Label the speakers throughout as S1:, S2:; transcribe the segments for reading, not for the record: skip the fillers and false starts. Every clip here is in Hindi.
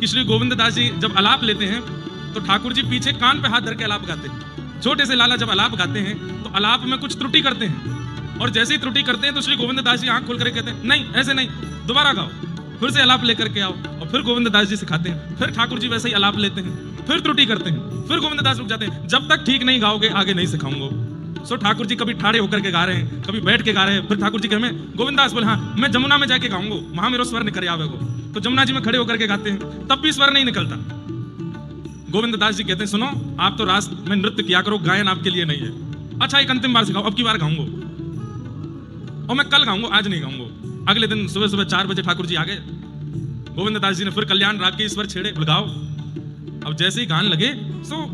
S1: कि श्री गोविंद दास जी जब अलाप लेते हैं तो ठाकुर जी पीछे कान पे हाथ धर के अलाप गाते हैं। छोटे से लाला जब अलाप गाते हैं तो अलाप में कुछ त्रुटि करते हैं, और जैसे ही त्रुटि करते हैं तो श्री गोविंद दास जी आंख खोल कर कहते हैं नहीं ऐसे नहीं, दोबारा गाओ, फिर से अलाप लेकर के आओ, और फिर गोविंद दास जी सिखाते हैं। फिर ठाकुर जी वैसे ही अलाप लेते हैं, फिर त्रुटि करते हैं, फिर गोविंद दास रुक जाते हैं, जब तक ठीक नहीं गाओगे आगे नहीं सिखाऊंगा। सो ठाकुर जी कभी ठाड़े होकर के गा रहे हैं, कभी बैठ के गा रहे हैं। फिर ठाकुर जी कहे गोविंद दास बोले हाँ मैं जमुना में जाके गाऊंगा, वहां मेरा स्वर निकल आवेगो। तो जमुना जी में खड़े होकर के गाते हैं, तब भी स्वर नहीं निकलता। गोविंद दास जी कहते हैं सुनो आप तो रास में नृत्य किया करो, गायन आपके लिए नहीं है। अच्छा एक अंतिम बार सिखाओ, अब की बार गाऊंगा, और मैं कल गाऊंगा आज नहीं गाऊंगा। अगले दिन सुबह सुबह 4 बजे ठाकुर जी आ गए। गोविंद दास जी ने फिर कल्याण राग के स्वर छेड़े, गाओ। अब जैसे ही गान लगे सो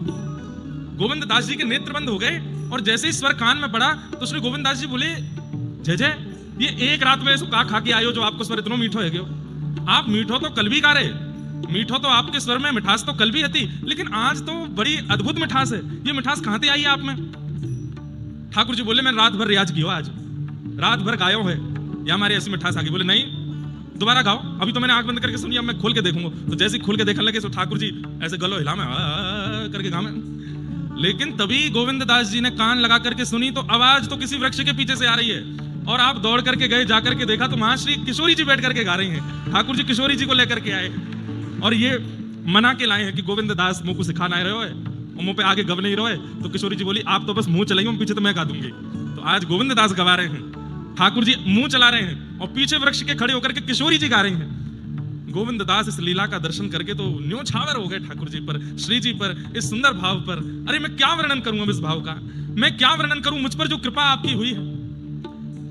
S1: गोविंद दास जी के नेत्र बंद हो गए, और जैसे ही स्वर कान में पड़ा तो श्री गोविंद दास जी बोले जय जय, ये एक रात में का खा के आयो जो आपको स्वर इतना मीठो है गयो। आप मीठो तो कल भी गा रहे, मीठो तो आपके स्वर में मिठास तो कल भी थी, लेकिन आज तो बड़ी अद्भुत मिठास है। ये मिठास कहां से आई है आप में? ठाकुर जी बोले मैं रात भर रियाज किया, आज रात भर गायो है, या हमारी ऐसी मिठास आ गई। बोले नहीं दोबारा गाओ, अभी तो मैंने आंख बंद करके सुनी, अब मैं खोल के देखूंगा। तो जैसे खोल के देखने लगे तो ठाकुर जी ऐसे गलो हिला में करके गा में। लेकिन तभी गोविंद दास जी ने कान लगा करके सुनी तो आवाज तो किसी वृक्ष के पीछे से आ रही है, और आप दौड़ करके गए, जाकर के देखा तो वहां श्री किशोरी जी बैठ करके गा रही हैं। ठाकुर जी किशोरी जी को लेकर के आए और ये मना के लाए हैं कि गोविंद दास मुंह को सिखाना रहे हो है, और मुंह पे आगे गव नहीं रहे। तो किशोरी जी बोली आप तो बस मुंह चलाइए, पीछे तो मैं गा दूंगी। तो आज गोविंद दास गवा रहे हैं, ठाकुर जी मुंह चला रहे हैं, और पीछे वृक्ष के खड़े होकर के किशोरी जी गा रही हैं। गोविंद दास इस लीला का दर्शन करके तो न्योछावर हो गए ठाकुर जी पर, श्री जी पर, इस सुंदर भाव पर। अरे मैं क्या वर्णन करूं इस भाव का, मैं क्या वर्णन करूं, मुझ पर जो कृपा आपकी हुई है।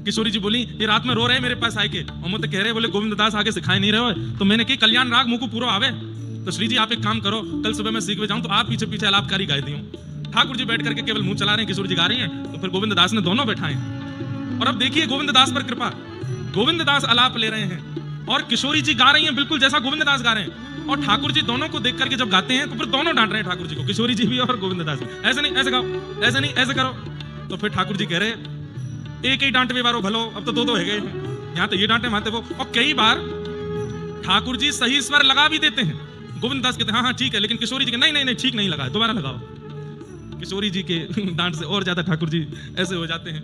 S1: किशोरी जी बोली ये रात में रो रहे मेरे पास आके, और मुझे कह रहे बोले गोविंद दास आगे सिखाए नहीं रहे हो, तो मैंने की कल्याण राग मुंह को पूरा आवे। तो श्री जी आप एक काम करो, कल सुबह मैं सीख जाऊं तो आप पीछे पीछे अलापकारी गाई दी हूं। ठाकुर जी बैठ करके केवल मुंह चला रहे हैं, किशोरी जी गा रही हैं, तो फिर गोविंद दास ने दोनों बैठाए। और अब देखिए गोविंद दास पर कृपा, गोविंद दास अलाप ले रहे हैं और किशोरी जी गा रही हैं बिल्कुल जैसा गोविंद दास गा रहे हैं। और ठाकुर जी दोनों को देख करके जब गाते हैं तो फिर दोनों डांट रहे हैं ठाकुर जी को, किशोरी जी भी और गोविंद दास भी, ऐसे नहीं ऐसे गाओ, ऐसे नहीं ऐसे करो। तो फिर ठाकुर जी कह रहे एक ही डांट भी बारो भलो, अब तो दो हो गए, यहाँ तो ये डांटे वहां वो। और कई बार ठाकुर जी सही स्वर लगा भी देते हैं, गोविंद दास कहते हैं हाँ ठीक है, लेकिन किशोरी जी के नहीं नहीं नहीं ठीक नहीं लगा, दोबारा लगाओ। किशोरी जी के डांट से और ज्यादा ठाकुर जी ऐसे हो जाते हैं।